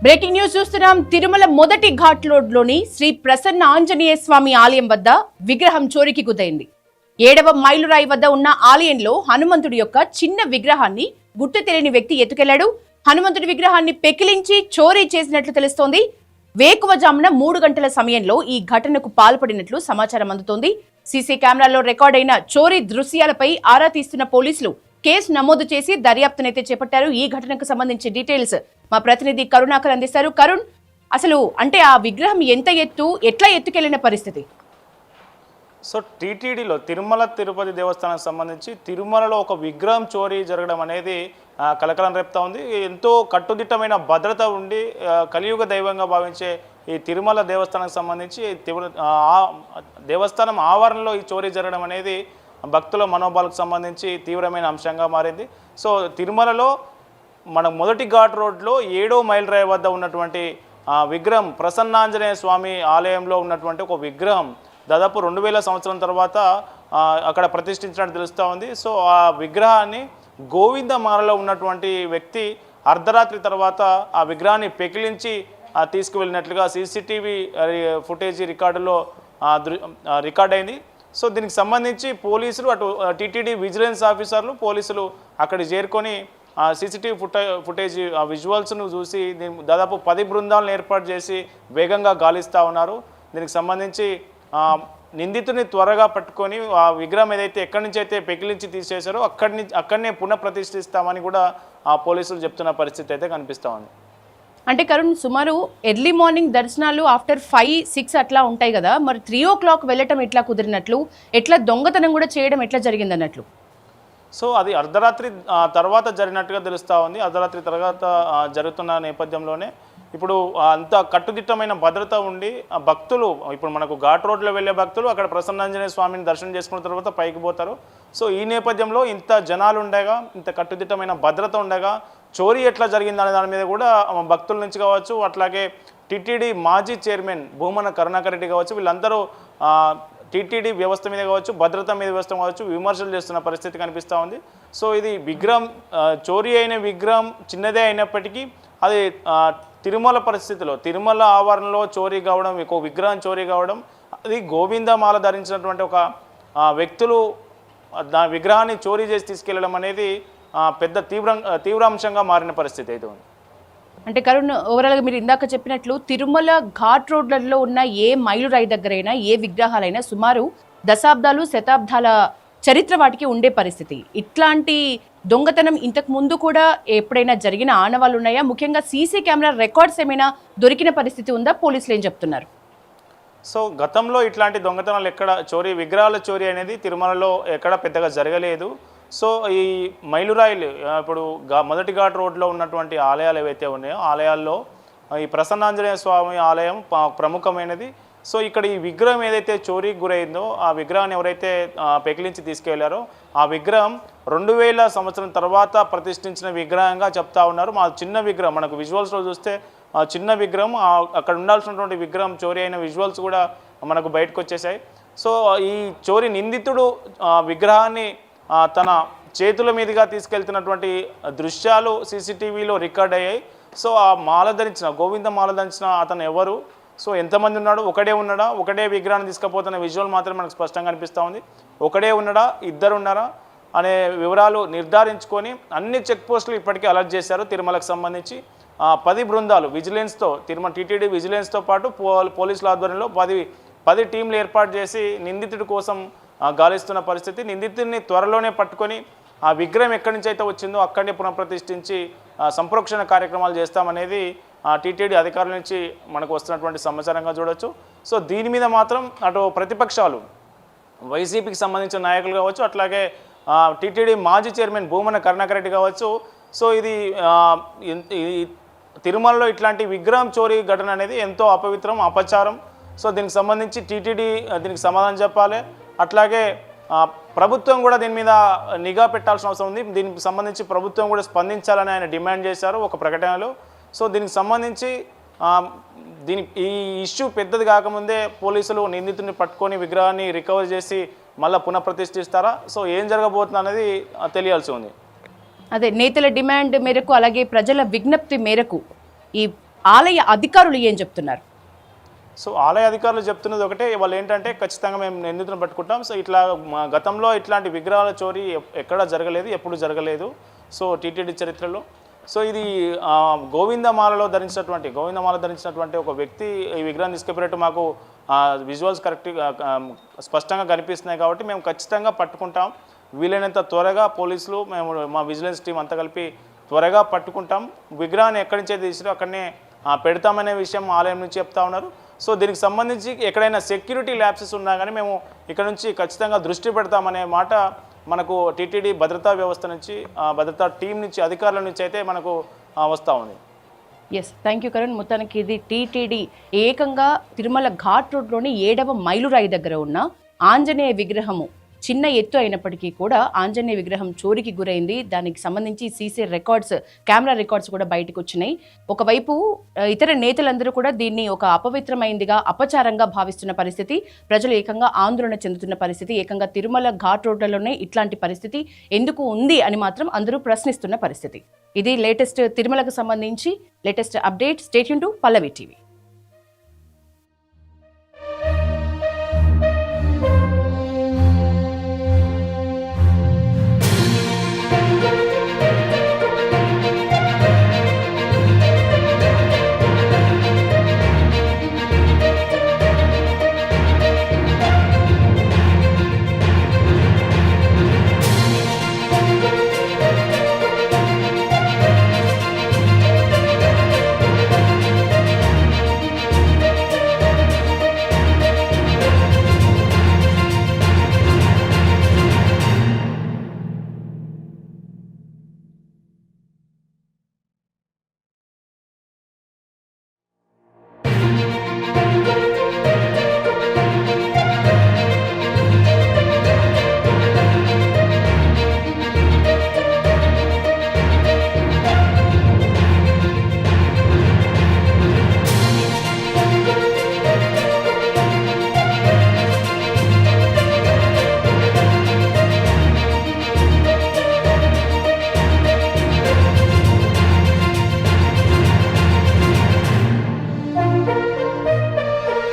Breaking news చూస్తున్నాం. తిరుమల మొదటి ఘాట్ రోడ్లోని శ్రీ ప్రసన్న ఆంజనేయ స్వామి ఆలయం వద్ద విగ్రహం చోరీకి గురైంది. 7వ మైలురాయి వద్ద ఉన్న ఆలయంలో హనుమంతుడి యొక్క చిన్న విగ్రహాన్ని గుర్తు తెలియని వ్యక్తి ఎత్తుకెళ్లాడు. హనుమంతుడి విగ్రహాన్ని పెకిలించి చోరీ చేసినట్లు తెలుస్తోంది. వేకువజామున 3 గంటల సమయంలో ఈ ఘటనకు పాల్పడినట్లు సమాచారం అందుతోంది. సీసీ కెమెరాల్లో రికార్డైన చోరీ దృశ్యాలపై ఆరా తీస్తున్న పోలీసులు కేసు నమోదు చేసి దర్యాప్తునైతే చేపట్టారు. ఈ ఘటనకు సంబంధించి డీటెయిల్స్ మా ప్రతినిధి కరుణాకర్ అందిస్తారు. కరుణ్, అసలు అంటే ఆ విగ్రహం ఎంత ఎట్లా ఎత్తుకెళ్లిన పరిస్థితి? సో టీటీడీలో తిరుమల తిరుపతి దేవస్థానానికి సంబంధించి తిరుమలలో ఒక విగ్రహం చోరీ జరగడం అనేది కలకలం రేపుతా ఉంది. ఎంతో కట్టుదిట్టమైన భద్రత ఉండి కలియుగ దైవంగా భావించే ఈ తిరుమల దేవస్థానానికి సంబంధించి దేవస్థానం ఆవరణలో ఈ చోరీ జరగడం అనేది భక్తుల మనోభావాలకు సంబంధించి తీవ్రమైన అంశంగా మారింది. సో తిరుమలలో మన మొదటి ఘాట్ రోడ్లో 7వ మైలురాయి వద్ద ఉన్నటువంటి విగ్రహం ప్రసన్నాంజనేయ స్వామి ఆలయంలో ఉన్నటువంటి ఒక విగ్రహం దాదాపు 2000 సంవత్సరం తర్వాత అక్కడ ప్రతిష్ఠించినట్టు తెలుస్తూ ఉంది. సో ఆ విగ్రహాన్ని గోవిందమాలలో ఉన్నటువంటి వ్యక్తి అర్ధరాత్రి తర్వాత ఆ విగ్రహాన్ని పెకిలించి తీసుకువెళ్ళినట్లుగా సీసీటీవీ ఫుటేజీ రికార్డులో రికార్డ్ అయింది. సో దీనికి సంబంధించి పోలీసులు అటు టీటీడీ విజిలెన్స్ ఆఫీసర్లు పోలీసులు అక్కడ చేరుకొని సీసీటీవీ ఫుటేజ్ విజువల్స్ను చూసి దాదాపు 10 బృందాలను ఏర్పాటు చేసి వేగంగా గాలిస్తూ ఉన్నారు. దీనికి సంబంధించి నిందితుని త్వరగా పట్టుకొని ఆ విగ్రహం ఏదైతే ఎక్కడి నుంచి అయితే పెకిలించి తీసేశారో అక్కడనే పునఃప్రతిష్ఠిస్తామని కూడా ఆ పోలీసులు చెప్తున్న పరిస్థితి అయితే కనిపిస్తూ ఉంది. అంటే కరుణ్, సుమారు ఎర్లీ మార్నింగ్ దర్శనాలు ఆఫ్టర్ 5-6 అట్లా ఉంటాయి కదా, మరి 3 o'clock వెళ్ళటం ఎట్లా కుదిరినట్లు, ఎట్లా దొంగతనం కూడా చేయడం ఎట్లా జరిగింది అన్నట్లు? సో అది అర్ధరాత్రి తర్వాత జరిగినట్టుగా తెలుస్తూ ఉంది. అర్ధరాత్రి తర్వాత జరుగుతున్న నేపథ్యంలోనే ఇప్పుడు అంత కట్టుదిట్టమైన భద్రత ఉండి భక్తులు ఇప్పుడు మనకు ఘాట్ రోడ్లో వెళ్ళే భక్తులు అక్కడ ప్రసన్నాంజనేయ స్వామిని దర్శనం చేసుకున్న తర్వాత పైకి పోతారు. సో ఈ నేపథ్యంలో ఇంత జనాలు ఉండగా, ఇంత కట్టుదిట్టమైన భద్రత ఉండగా చోరీ ఎట్లా జరిగిందనే దాని మీద కూడా భక్తుల నుంచి కావచ్చు, అట్లాగే టీటీడీ మాజీ చైర్మన్ భూమన కరుణాకర్ రెడ్డి కావచ్చు, వీళ్ళందరూ టీటీడీ వ్యవస్థ మీద కావచ్చు, భద్రత మీద వ్యవస్థ కావచ్చు విమర్శలు చేస్తున్న పరిస్థితి కనిపిస్తూ ఉంది. సో ఇది విగ్రహం చోరీ అయిన విగ్రహం చిన్నదే అయినప్పటికీ అది తిరుమల పరిస్థితిలో తిరుమల ఆవరణలో చోరీ కావడం, ఒక విగ్రహం చోరీ కావడం, అది గోవిందమాల ధరించినటువంటి ఒక వ్యక్తులు విగ్రహాన్ని చోరీ చేసి తీసుకెళ్లడం అనేది పెద్ద తీవ్రాంశంగా మారిన పరిస్థితి అయితే ఉంది. అంటే కరుణ్, ఓవరాల్గా మీరు ఇందాక చెప్పినట్లు తిరుమల ఘాట్ రోడ్లలో ఉన్న ఏ మైలురాయి దగ్గరైనా ఏ విగ్రహాలైనా సుమారు దశాబ్దాలు శతాబ్దాల చరిత్ర వాటికి ఉండే పరిస్థితి. ఇట్లాంటి దొంగతనం ఇంతకు ముందు కూడా ఎప్పుడైనా జరిగిన ఆనవాళ్ళు ఉన్నాయా? ముఖ్యంగా సీసీ కెమెరా రికార్డ్స్ ఏమైనా దొరికిన పరిస్థితి ఉందా? పోలీసులు ఏం చెప్తున్నారు? సో గతంలో ఇట్లాంటి దొంగతనాలు ఎక్కడ విగ్రహాల చోరీ అనేది తిరుమలలో ఎక్కడ పెద్దగా జరగలేదు. సో ఈ మైలురాయిలు ఇప్పుడు మొదటి ఘాట్ రోడ్లో ఉన్నటువంటి ఆలయాలు ఏవైతే ఉన్నాయో ఆలయాల్లో ఈ ప్రసన్నాంజనేయ స్వామి ఆలయం ప్రముఖమైనది. సో ఇక్కడ ఈ విగ్రహం ఏదైతే చోరీకి గురైందో ఆ విగ్రహాన్ని ఎవరైతే పెకిలించి తీసుకెళ్లారో ఆ విగ్రహం 2000 సంవత్సరం తర్వాత ప్రతిష్ఠించిన విగ్రహంగా చెప్తా ఉన్నారు. మా చిన్న విగ్రహం మనకు విజువల్స్లో చూస్తే చిన్న విగ్రహం, అక్కడ ఉండాల్సినటువంటి విగ్రహం చోరీ అయిన విజువల్స్ కూడా మనకు బయటకు వచ్చేసాయి. సో ఈ చోరీ నిందితుడు విగ్రహాన్ని తన చేతుల మీదుగా తీసుకెళ్తున్నటువంటి దృశ్యాలు సీసీటీవీలో రికార్డ్ అయ్యాయి. సో ఆ మాల ధరించిన గోవింద మాల ధరించిన అతను ఎవరు, సో ఎంతమంది ఉన్నాడు, ఒకడే ఉన్నాడా, ఒకటే విగ్రహాన్ని తీసుకుపోతున్న విజువల్ మాత్రం మనకు స్పష్టంగా కనిపిస్తూ ఉంది. ఒకడే ఉన్నాడా, ఇద్దరు ఉన్నారా అనే వివరాలు నిర్ధారించుకొని అన్ని చెక్ పోస్టులు ఇప్పటికీ అలర్ట్ చేశారు. తిరుమలకు సంబంధించి 10 బృందాలు విజిలెన్స్తో తిరుమల టీటీడీ విజిలెన్స్తో పాటు పోలీసుల ఆధ్వర్యంలో 10 టీంలు ఏర్పాటు చేసి నిందితుడి కోసం గాలిస్తున్న పరిస్థితి. నిందితుడిని త్వరలోనే పట్టుకొని ఆ విగ్రహం ఎక్కడి నుంచి అయితే వచ్చిందో అక్కడనే పునఃప్రతిష్ఠించి సంప్రోక్షణ కార్యక్రమాలు చేస్తామనేది టీటీడీ అధికారుల నుంచి మనకు వస్తున్నటువంటి సమాచారంగా చూడవచ్చు. సో దీని మీద మాత్రం అటు ప్రతిపక్షాలు వైసీపీకి సంబంధించిన నాయకులు కావచ్చు, అట్లాగే టీటీడీ మాజీ చైర్మన్ భూమన కరుణాకర్ రెడ్డి కావచ్చు, సో ఇది తిరుమలలో ఇట్లాంటి విగ్రహం చోరీ ఘటన అనేది ఎంతో అపవిత్రం, అపచారం. సో దీనికి సంబంధించి టీటీడీ దీనికి సమాధానం చెప్పాలి. అట్లాగే ప్రభుత్వం కూడా దీని మీద నిఘా పెట్టాల్సిన అవసరం ఉంది. దీనికి సంబంధించి ప్రభుత్వం కూడా స్పందించాలని ఆయన డిమాండ్ చేశారు ఒక ప్రకటనలో. సో దీనికి సంబంధించి ఈ ఇష్యూ పెద్దది కాకముందే పోలీసులు నిందితుడిని పట్టుకొని విగ్రహాన్ని రికవర్ చేసి మళ్ళీ పునఃప్రతిష్ఠిస్తారా? సో ఏం జరగబోతుంది అనేది తెలియాల్సి ఉంది. అదే నేతల డిమాండ్ మేరకు అలాగే ప్రజల విజ్ఞప్తి మేరకు ఈ ఆలయ అధికారులు ఏం చెప్తున్నారు? సో ఆలయ అధికారులు చెప్తున్నది ఒకటే, వాళ్ళు ఏంటంటే ఖచ్చితంగా మేము నిందితులను పట్టుకుంటాం. సో ఇట్లా మా గతంలో ఇట్లాంటి విగ్రహాల చోరీ ఎక్కడా జరగలేదు, ఎప్పుడు జరగలేదు సో టీటీడీ చరిత్రలో. సో ఇది గోవిందమాల ధరించినటువంటి ఒక వ్యక్తి ఈ విగ్రహం తీసుకెళ్ళినట్టు మాకు విజువల్స్ కరెక్ట్గా స్పష్టంగా కనిపిస్తున్నాయి కాబట్టి మేము ఖచ్చితంగా పట్టుకుంటాం. వీలైనంత త్వరగా పోలీసులు, మేము మా విజిలెన్స్ టీం అంతా కలిపి త్వరగా పట్టుకుంటాం. విగ్రహాన్ని ఎక్కడి నుంచి తీసిరో అక్కడనే పెడతామనే విషయం ఆలయం నుంచి చెప్తా ఉన్నారు. సో దీనికి సంబంధించి ఎక్కడైనా సెక్యూరిటీ ల్యాప్సెస్ ఉన్నా కానీ మేము ఇక్కడ నుంచి ఖచ్చితంగా దృష్టి పెడతామనే మాట మనకు టీటీడీ భద్రతా వ్యవస్థ నుంచి, భద్రతా టీం నుంచి, అధికారుల నుంచి అయితే మనకు వస్తూ ఉంది. Yes, thank you Karan. మొత్తానికి ఇది టీటీడీ ఏకంగా తిరుమల ఘాట్ రోడ్లోని 7వ మైలురాయి దగ్గర ఉన్న ఆంజనేయ విగ్రహము చిన్న ఎత్తు అయినప్పటికీ కూడా ఆంజనేయ విగ్రహం చోరీకి గురైంది. దానికి సంబంధించి సీసీ రికార్డ్స్, కెమెరా రికార్డ్స్ కూడా బయటకు వచ్చినాయి. ఒకవైపు ఇతర నేతలందరూ కూడా దీన్ని ఒక అపవిత్రమైందిగా, అపచారంగా భావిస్తున్న పరిస్థితి, ప్రజలు ఏకంగా ఆందోళన చెందుతున్న పరిస్థితి, ఏకంగా తిరుమల ఘాట్ రోడ్లలోనే ఇట్లాంటి పరిస్థితి ఎందుకు ఉంది అని మాత్రం అందరూ ప్రశ్నిస్తున్న పరిస్థితి. ఇది లేటెస్ట్ తిరుమలకు సంబంధించి latest update. Stay tune to Pallavi TV.